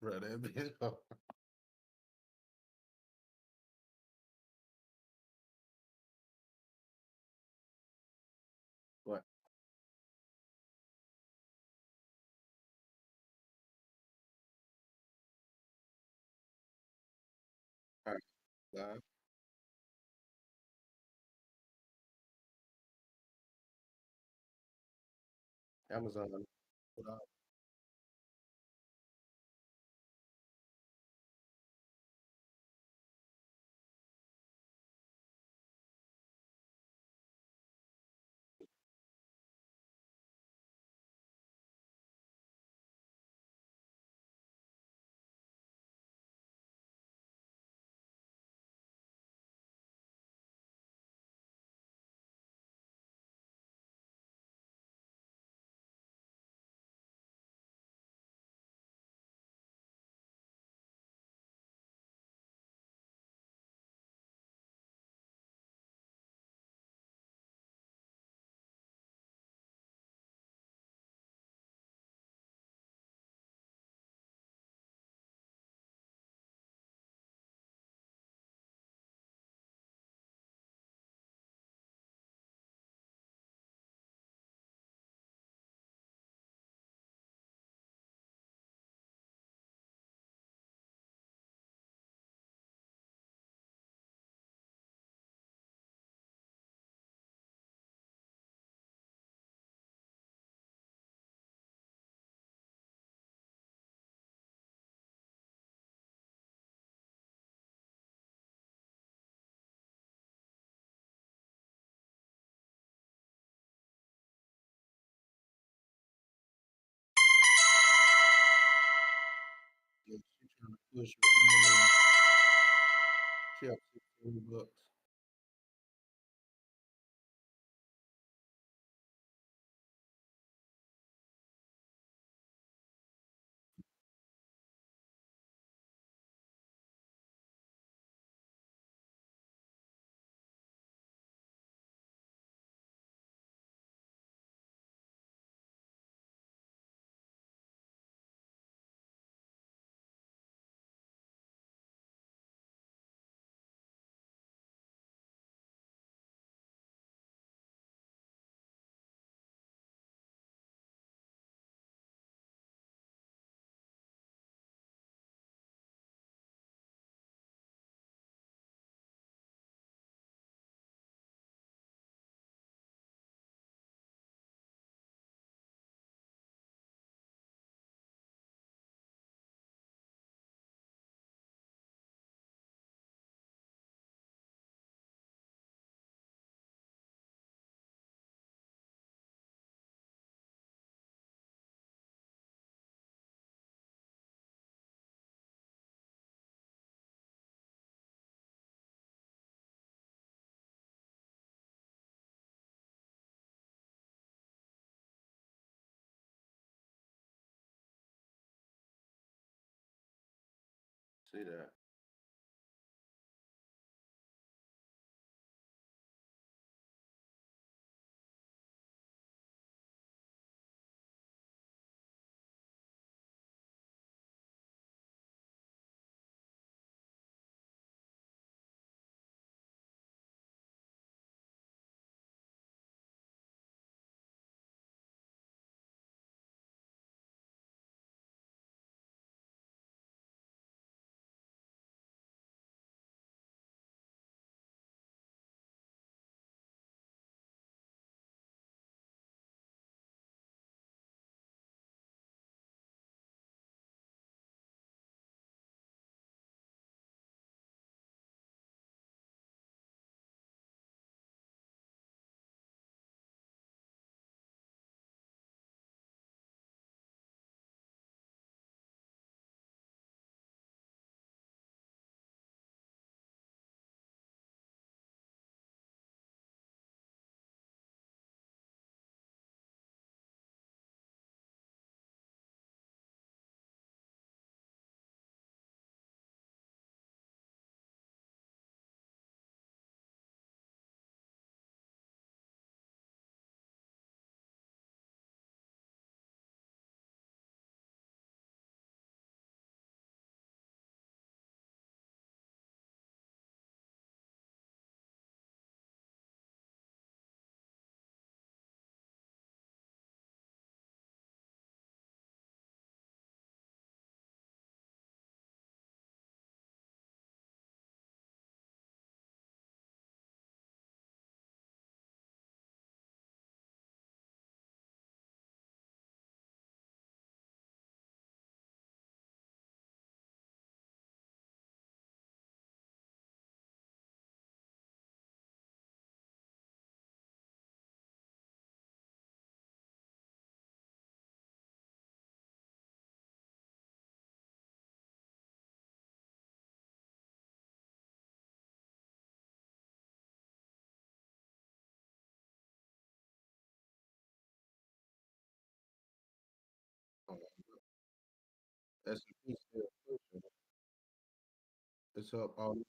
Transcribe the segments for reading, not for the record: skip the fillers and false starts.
Bro, that be what? Alright, live. Amazon. Yeah, she trying to push right now. She up $16. See that? S&P still pushing. It's up all good.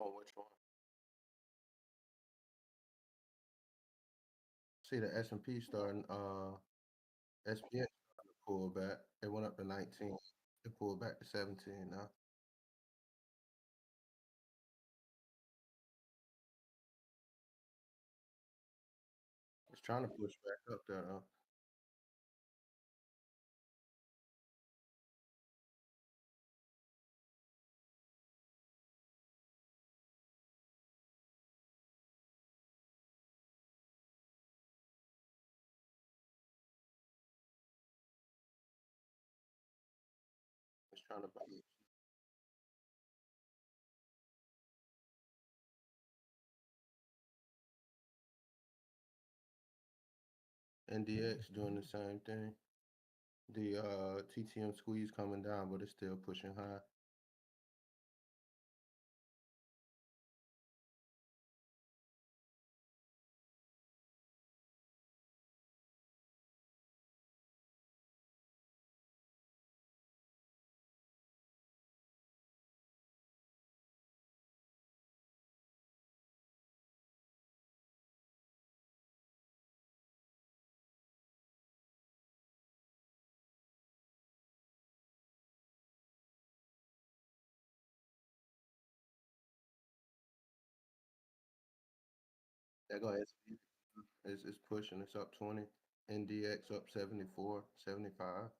On which one? See the S&P starting, SPX starting to pull back. It went up to 19. It pulled back to 17 now. It's trying to push back up there though. It's trying to buy. NDX doing the same thing. The TTM squeeze coming down, but it's still pushing high. That go SP is pushing. It's up 20. NDX up 74, 75.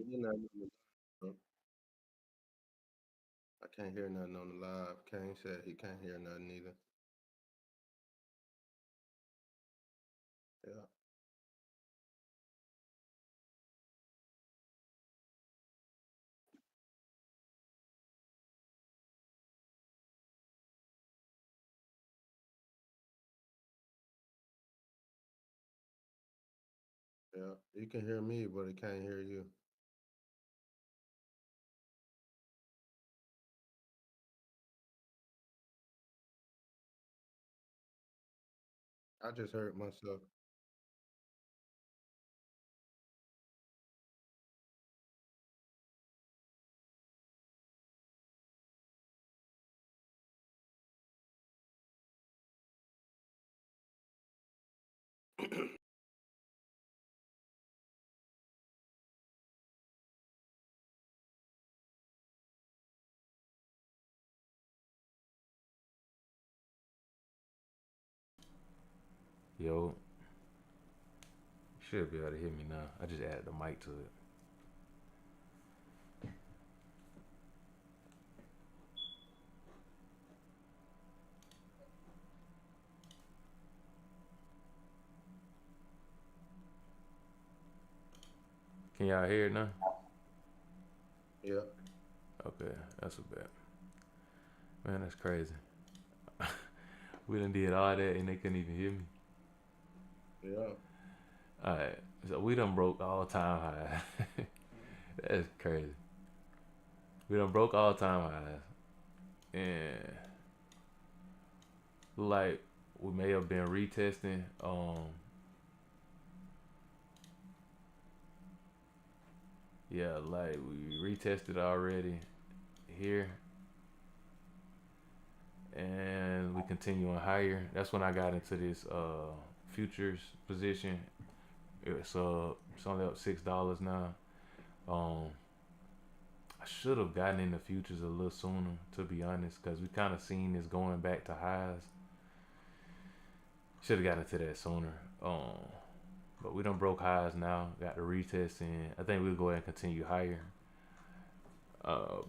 hear nothing on the, I can't hear nothing on the live. Kane said he can't hear nothing either. Yeah. Yeah. You can hear me, but it can't hear you. I just heard myself. Yo, you should be able to hear me now. I just added the mic to it. Can y'all hear it now? Yeah. Okay, that's a bet. Man, that's crazy. We done did all that and they couldn't even hear me. Yeah. Alright, so we done broke all time high. That's crazy. We done broke all time highs. And like we may have been retesting. Yeah, like we retested already here, and we continue on higher. That's when I got into this futures position. It's only up $6 now. Um, I should have gotten in the futures a little sooner, to be honest, because we kind of seen this going back to highs. Should have gotten into that sooner. But we done broke highs now. Got the retest in. I think we'll go ahead and continue higher.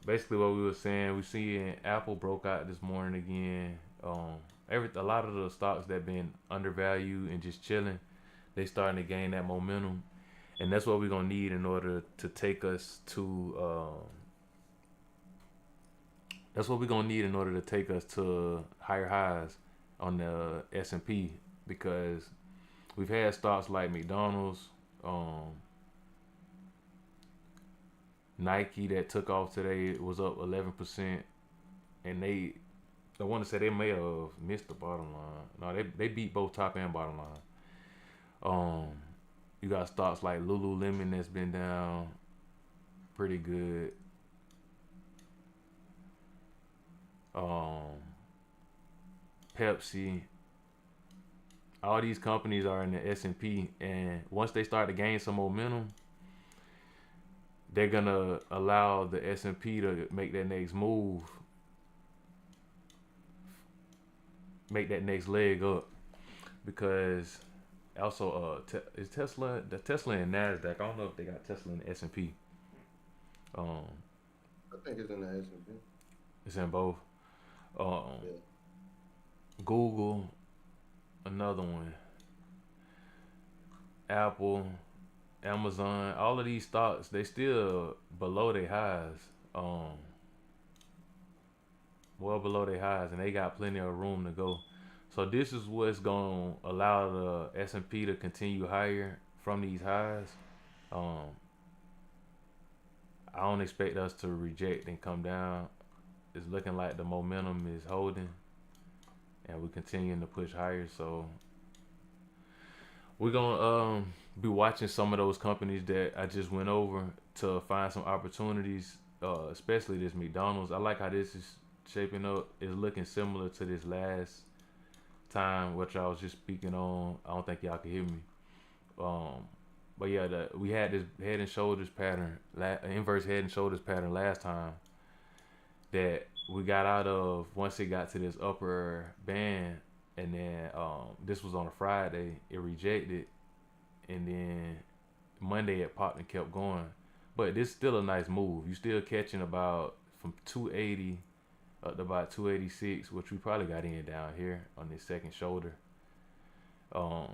Basically what we were saying, we see Apple broke out this morning again. A lot of the stocks that been undervalued and just chilling, they starting to gain that momentum, and that's what we're gonna need in order to take us to. That's what we're gonna need in order to take us to higher highs on the S&P, because we've had stocks like McDonald's, um, Nike that took off today. It was up 11%, and I want to say they may have missed the bottom line. No, they beat both top and bottom line. Um, you got stocks like Lululemon that's been down pretty good. Um, Pepsi. All these companies are in the S&P, and once they start to gain some momentum, they're gonna allow the S&P to make that next move, make that next leg up. Because also, is Tesla and Nasdaq? I don't know if they got Tesla in the S&P. Um, I think it's in the S&P. it's in both. Um, Yeah. Google, another one. Apple, Amazon, all of these stocks, they still below their highs. Um, well below their highs, and they got plenty of room to go. So this is what's gonna allow the S&P to continue higher from these highs. Um, I don't expect us to reject and come down. It's looking like the momentum is holding, and we're continuing to push higher. So we're gonna be watching some of those companies that I just went over to find some opportunities, especially this McDonald's. I like how this is shaping up. It's looking similar to this last time, which I was just speaking on. I don't think y'all can hear me. Um, but yeah, we had this head and shoulders pattern, inverse head and shoulders pattern last time that we got out of once it got to this upper band, and then this was on a Friday. It rejected, and then Monday it popped and kept going. But this is still a nice move. You still catching about from 280 up to about 286, which we probably got in down here on this second shoulder. Um,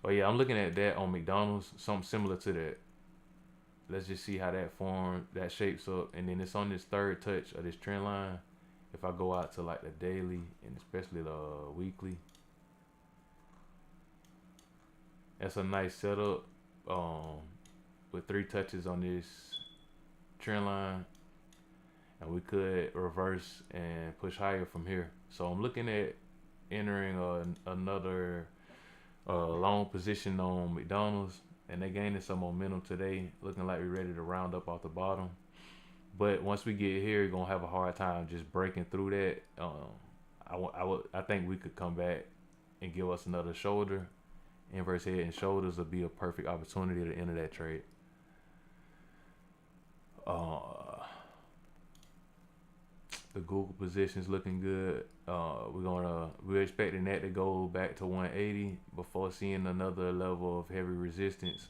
but yeah, I'm looking at that on McDonald's, something similar to that. Let's just see how that shapes up, and then it's on this third touch of this trend line. If I go out to like the daily and especially the weekly, that's a nice setup. With 3 touches on this trend line, and we could reverse and push higher from here. So I'm looking at entering another long position on McDonald's, and they gaining some momentum today, looking like we're ready to round up off the bottom. But once we get here, we're gonna have a hard time just breaking through that. I think we could come back and give us another shoulder. Inverse head and shoulders will be a perfect opportunity to enter that trade. The Google position is looking good. We're expecting that to go back to 180 before seeing another level of heavy resistance.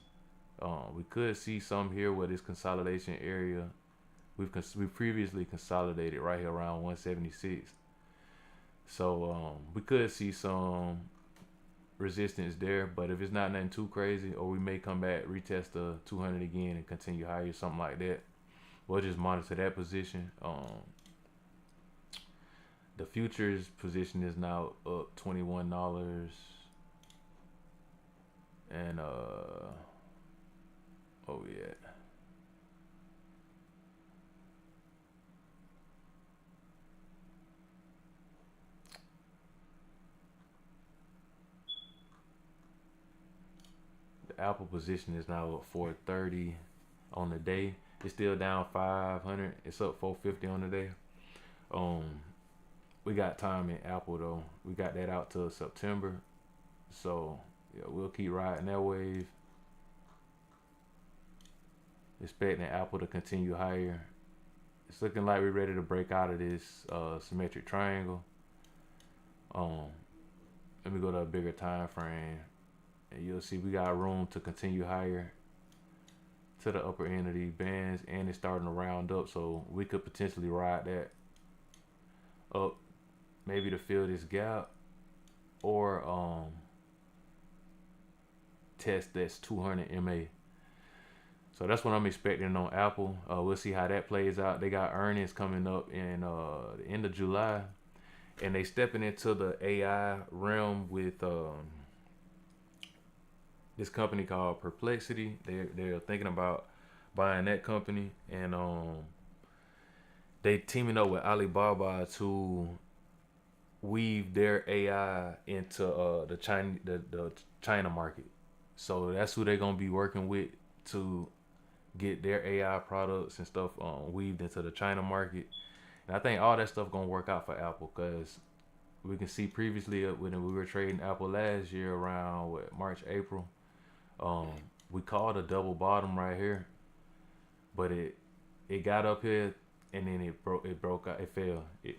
We could see some here where this consolidation area we previously consolidated right here around 176. So we could see some resistance there, but if it's not nothing too crazy, or we may come back, retest the 200 again and continue higher, something like that. We'll just monitor that position. The futures position is now up $21, and oh yeah. The Apple position is now up 430 on the day. It's still down 500. It's up 450 on the day. We got time in Apple though. We got that out till September. So yeah, we'll keep riding that wave. Expecting Apple to continue higher. It's looking like we're ready to break out of this symmetric triangle. Let me go to a bigger time frame, and you'll see we got room to continue higher to the upper end of these bands, and it's starting to round up, so we could potentially ride that up, maybe to fill this gap, or test this 200 MA. So that's what I'm expecting on Apple. We'll see how that plays out. They got earnings coming up in the end of July, and they stepping into the AI realm with this company called Perplexity. They're thinking about buying that company, and they teaming up with Alibaba to weave their AI into the China market. So that's who they're gonna be working with to get their AI products and stuff weaved into the China market. And I think all that stuff gonna work out for Apple, because we can see previously when we were trading Apple last year around March, April, we called a double bottom right here, but it got up here and then it broke out, it fell, it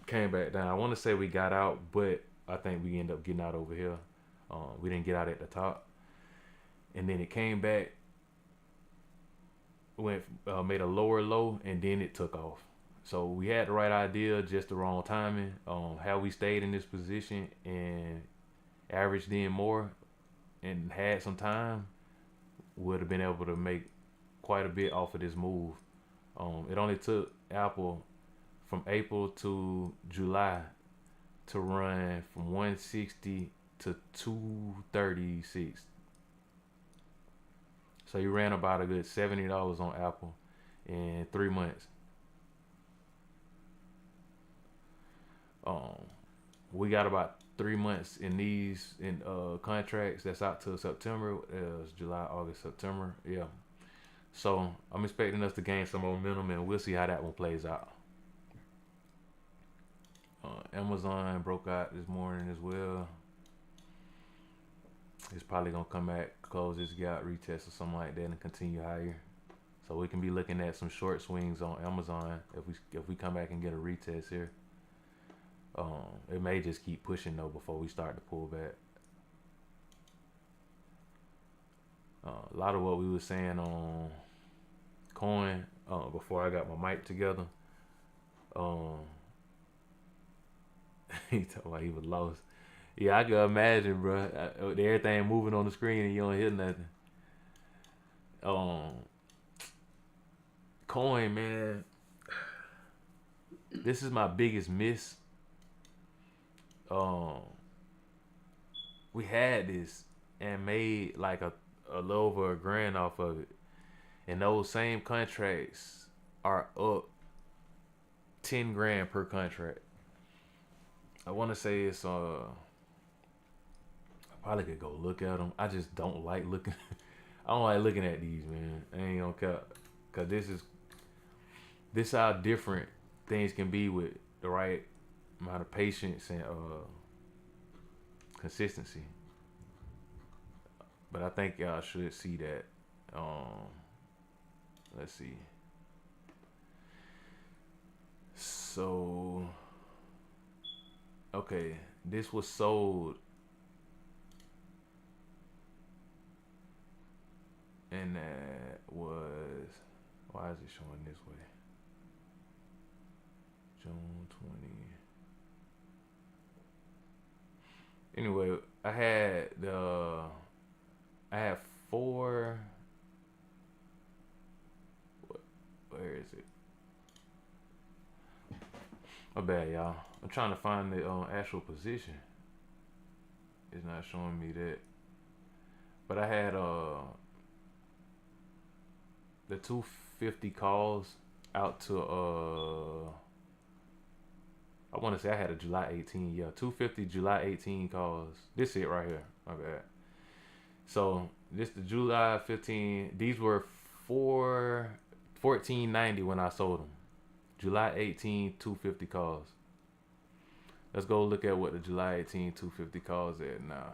came back down. I want to say we got out, but I think we ended up getting out over here. We didn't get out at the top, and then it came back, made a lower low, and then it took off. So we had the right idea, just the wrong timing. How we stayed in this position and averaged in more and had some time, would have been able to make quite a bit off of this move. It only took Apple from April to July to run from 160 to 236. So you ran about a good $70 on Apple in 3 months. We got about 3 months in these contracts that's out till September. It was July, August, September. Yeah. So I'm expecting us to gain some momentum, and we'll see how that one plays out. Amazon broke out this morning as well. It's probably gonna come back, close this gap, retest or something like that, and continue higher. So we can be looking at some short swings on Amazon if we come back and get a retest here. It may just keep pushing though before we start to pull back. A lot of what we were saying on coin before I got my mic together. Um, he talking about he was lost. Yeah, I can imagine, bro. Everything moving on the screen and you don't hear nothing. Um, coin, man. This is my biggest miss. Um, we had this and made like a little over a grand off of it, and those same contracts are up 10 grand per contract. I want to say it's I probably could go look at them. I just don't like looking. I don't like looking at these, man. I ain't gonna cut, cause this how different things can be with the right amount of patience and consistency. But I think y'all should see that. Um, let's see. So, okay, this was sold, and that was. Why is it showing this way? June 20. Anyway, I had four. Where is it? My bad, y'all. I'm trying to find the actual position. It's not showing me that. But I had the 250 calls out to I want to say I had a July 18. Yeah, 250 July 18 calls. This it right here. My bad. So this the July 15. These were 1490 when I sold them. July 18, 250 calls. Let's go look at what the July 18, 250 calls at now.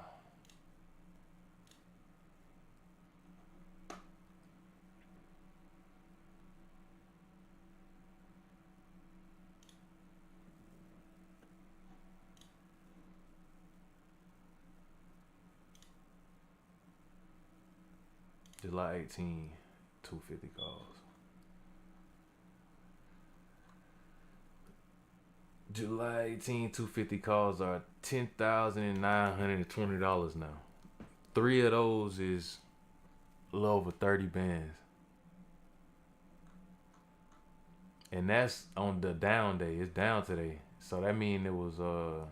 July 18, 250 calls. July 18, 250 calls are $10,920 now. Three of those is a little over 30 bands. And that's on the down day. It's down today. So that means it was up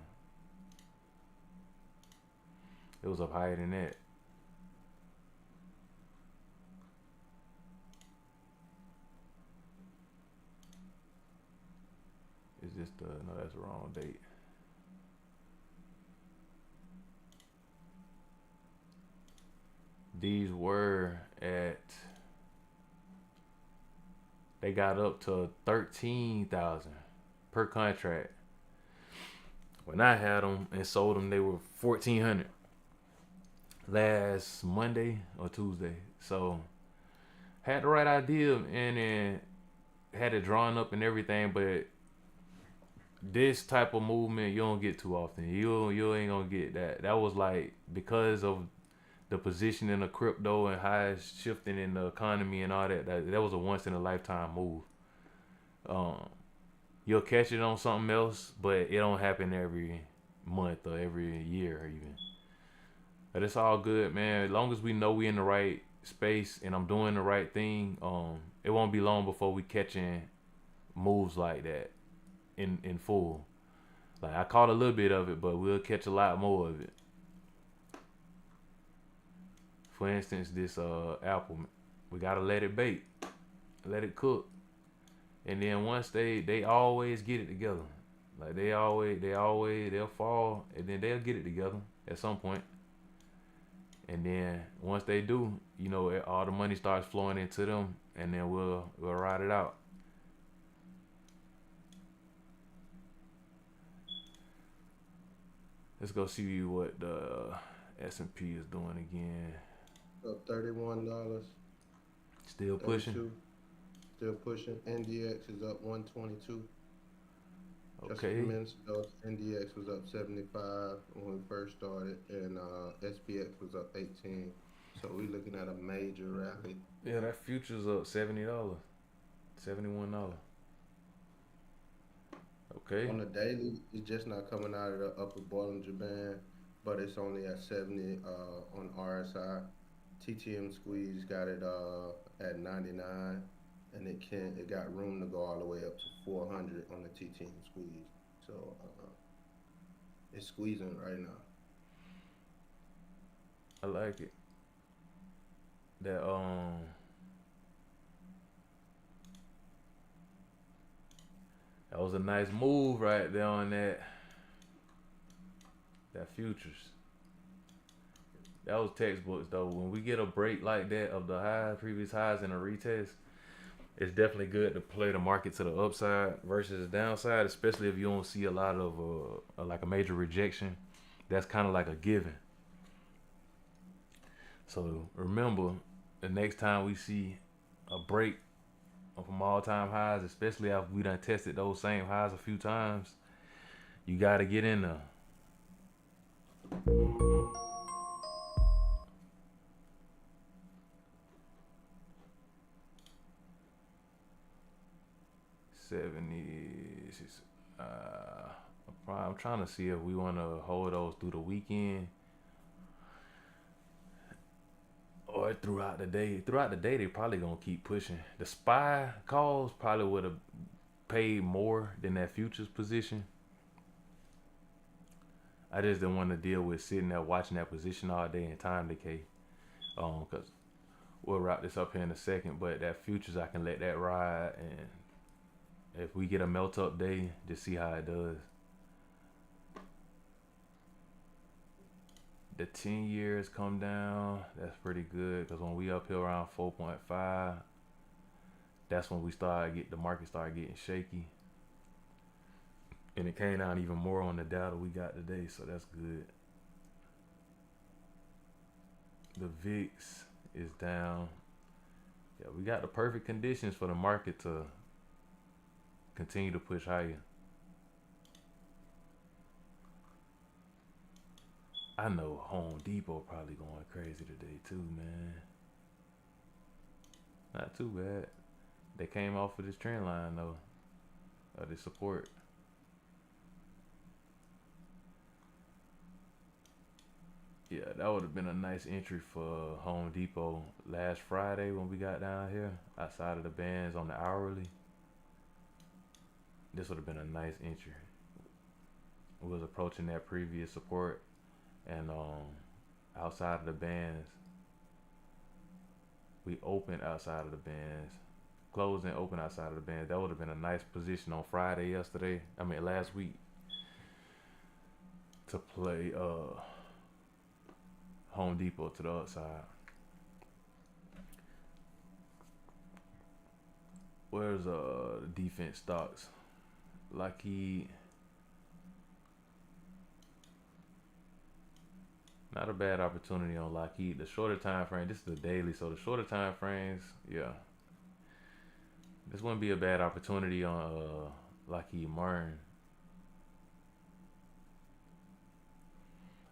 higher than that. Is this the no, that's the wrong date. These were at they got up to 13,000 per contract. When I had them and sold them, they were 1,400 last Monday or Tuesday. So had the right idea and then had it drawn up and everything, but this type of movement you don't get too often. You ain't gonna get that. That was like because of the position in the crypto and how it's shifting in the economy and all that. That was a once in a lifetime move. You'll catch it on something else, but it don't happen every month or every year even. But it's all good, man. As long as we know we in the right space and I'm doing the right thing, it won't be long before we catching moves like that in full. Like I caught a little bit of it, but we'll catch a lot more of it. For instance, this apple, we gotta let it bake, let it cook, and then once they always get it together. Like they'll fall, and then they'll get it together at some point. And then once they do, all the money starts flowing into them, and then we'll ride it out. Let's go see what the S&P is doing again. Up $31. Still pushing. 32. Still pushing. NDX is up 122. Just a Okay. few minutes ago, NDX was up 75 when we first started, and SPX was up 18. So we looking at a major rally. Yeah, that future's up $70, $71. Okay. On the daily, it's just not coming out of the upper Bollinger Band, but it's only at 70 on RSI. TTM squeeze got it at 99, and it got room to go all the way up to 400 on the TTM squeeze. So it's squeezing right now. I like it. That that was a nice move right there on that futures. That was textbooks though. When we get a break like that of the previous highs in a retest, it's definitely good to play the market to the upside versus the downside, especially if you don't see a lot of like a major rejection. That's kind of like a given. So remember, the next time we see a break from all-time highs, especially after we done tested those same highs a few times, you got to get in there. 70. I'm trying to see if we want to hold those through the weekend or throughout the day. Throughout the day, they probably gonna keep pushing. The SPY calls probably would have paid more than that futures position. I just didn't want to deal with sitting there watching that position all day and time decay. Cause we'll wrap this up here in a second. But that futures, I can let that ride, and if we get a melt up day, just see how it does. The 10 years come down. That's pretty good because when we uphill around 4.5, that's when the market started getting shaky, and it came down even more on the data we got today. So that's good. The VIX is down. Yeah, we got the perfect conditions for the market to continue to push higher. I know Home Depot probably going crazy today too, man. Not too bad. They came off of this trend line though, this support. Yeah, that would have been a nice entry for Home Depot last Friday when we got down here outside of the bands on the hourly. This would have been a nice entry. We was approaching that previous support, and outside of the bands, we opened outside of the bands, closed and opened outside of the bands. That would have been a nice position on Friday last week, to play Home Depot to the upside. Where's defense stocks? Lockheed. Not a bad opportunity on Lockheed. The shorter time frame, this is the daily, so the shorter time frames, yeah. This wouldn't be a bad opportunity on Lockheed Martin.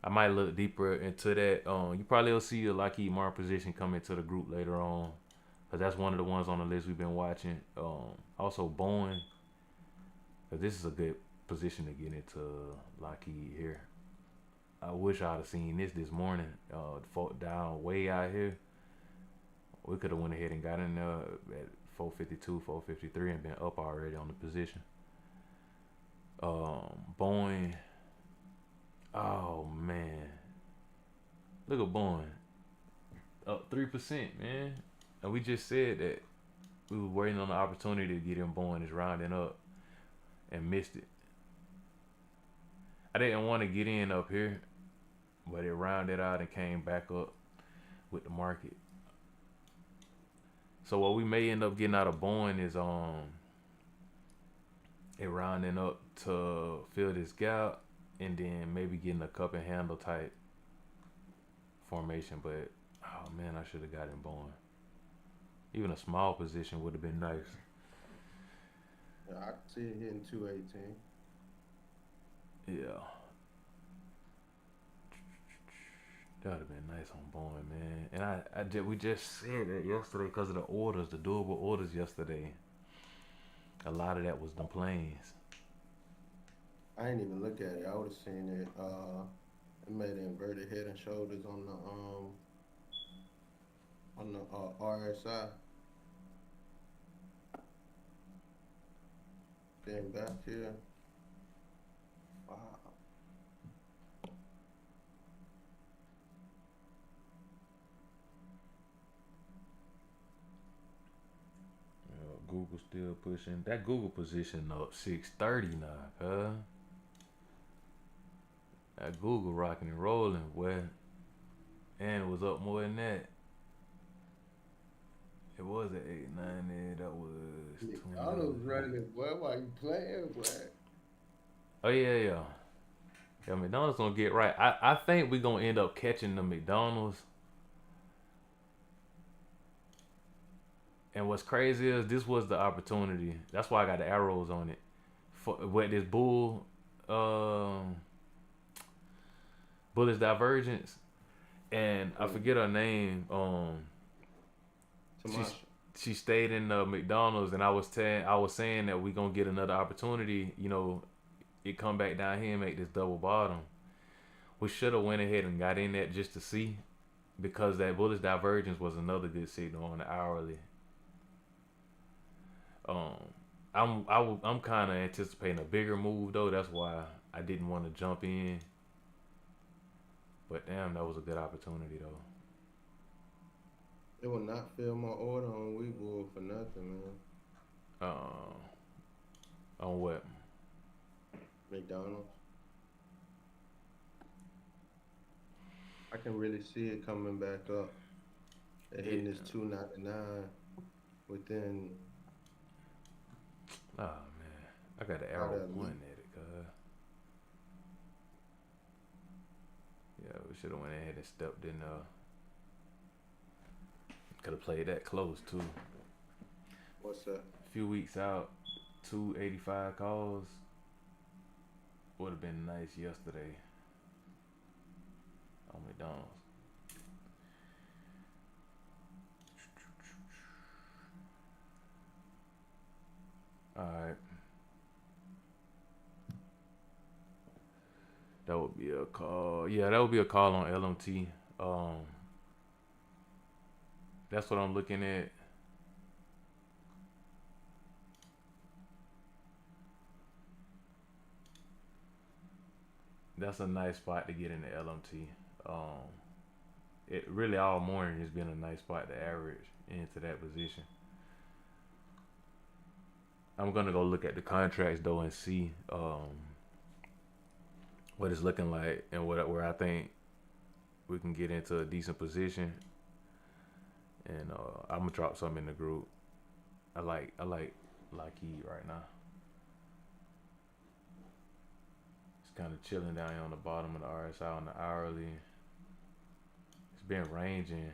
I might look deeper into that. You probably will see a Lockheed Martin position come into the group later on, because that's one of the ones on the list we've been watching. Also Boeing, because this is a good position to get into Lockheed here. I wish I'd have seen this morning. Down way out here. We could have went ahead and got in there at 452, 453 and been up already on the position. Boeing. Oh man, look at Boeing, up 3%, man. And we just said that we were waiting on the opportunity to get in Boeing. Is rounding up, and missed it. I didn't want to get in up here, but it rounded out and came back up with the market. So what we may end up getting out of Boeing is it rounding up to fill this gap, and then maybe getting a cup and handle type formation. But oh man, I should have got in Boeing. Even a small position would have been nice. Yeah, I can see it hitting 218. Yeah. That would have been nice on Boeing, man. And we just said that yesterday because of the orders, the doable orders yesterday. A lot of that was the planes. I ain't even look at it. I would have seen it. It made an inverted head and shoulders on the RSI. Then back here. Wow. Google still pushing that Google position up 630 now, huh? That Google rocking and rolling, boy. And it was up more than that. It was at 890. That was 20. McDonald's running it, boy. Why you playing, boy? Oh yeah. Yeah, McDonald's gonna get right. I think we gonna end up catching the McDonald's. And what's crazy is this was the opportunity. That's why I got the arrows on it. For what this Bullish Divergence, and I forget her name. She Tamasha. she stayed in the McDonald's, and I was saying that we gonna get another opportunity. It come back down here and make this double bottom. We should have went ahead and got in that just to see, because that bullish divergence was another good signal on the hourly. Um, I'm kind of anticipating a bigger move though. That's why I didn't want to jump in. But damn, that was a good opportunity though. It will not fill my order on Weeble for nothing, man. Uh, on what? McDonald's. I can really see it coming back up. It hitting this 299 within. Oh man, I got the arrow pointing at it, cuz. Yeah, we should have went ahead and stepped in. Could have played that close too. What's that? A few weeks out, 285 calls would have been nice yesterday on McDonald's. All right. That would be a call. Yeah, that would be a call on LMT. That's what I'm looking at. That's a nice spot to get in the LMT. It really all morning has been a nice spot to average into that position. I'm gonna go look at the contracts though and see what it's looking like and where I think we can get into a decent position. And I'm gonna drop something in the group. I like Lockheed right now. It's kind of chilling down here on the bottom of the RSI on the hourly. It's been ranging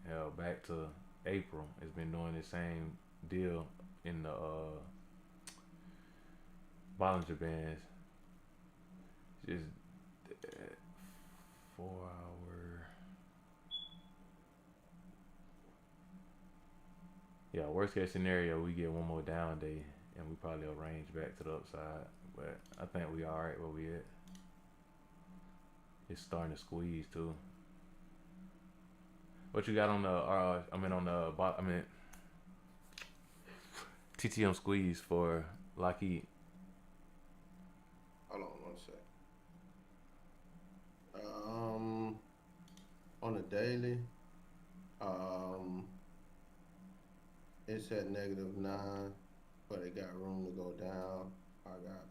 hell back to April. It's been doing the same deal in the Bollinger Bands. Just 4 hour. Yeah, worst case scenario, we get one more down day and we probably will range back to the upside. But I think we alright where we at. It's starting to squeeze too. What you got on the TTM squeeze for Lockheed? Hold on one sec. On the daily, it's at -9, but it got room to go down. I got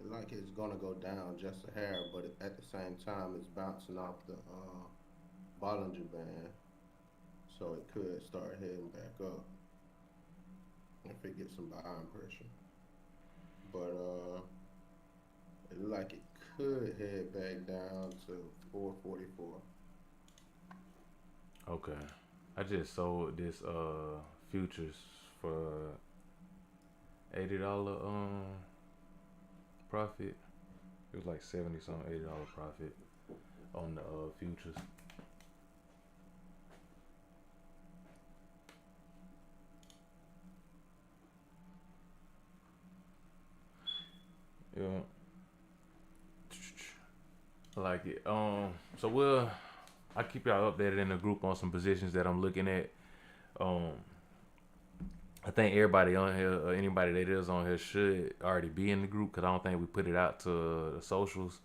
like it's gonna go down just a hair, but at the same time it's bouncing off the Bollinger Band, so it could start heading back up if it gets some buying pressure. But it look like it could head back down to 444. Okay. I just sold this futures for $80 profit. It was like 70 something, $80 profit. on the futures. Yeah, I like it. So I keep y'all updated in the group on some positions that I'm looking at. Um, I think everybody on here, or anybody that is on here, should already be in the group because I don't think we put it out to the socials,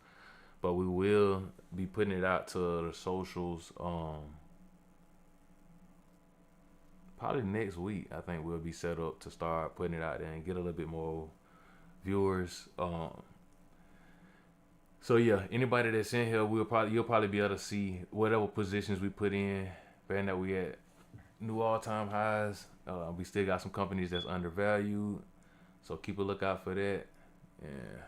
but we will be putting it out to the socials. Probably next week. I think we'll be set up to start putting it out there and get a little bit more viewers. So yeah, anybody that's in here, you'll probably be able to see whatever positions we put in. Being that we at new all time highs, we still got some companies that's undervalued, so keep a lookout for that. And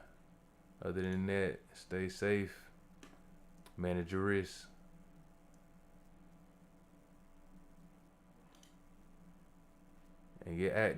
other than that, stay safe, manage your risks, and get active.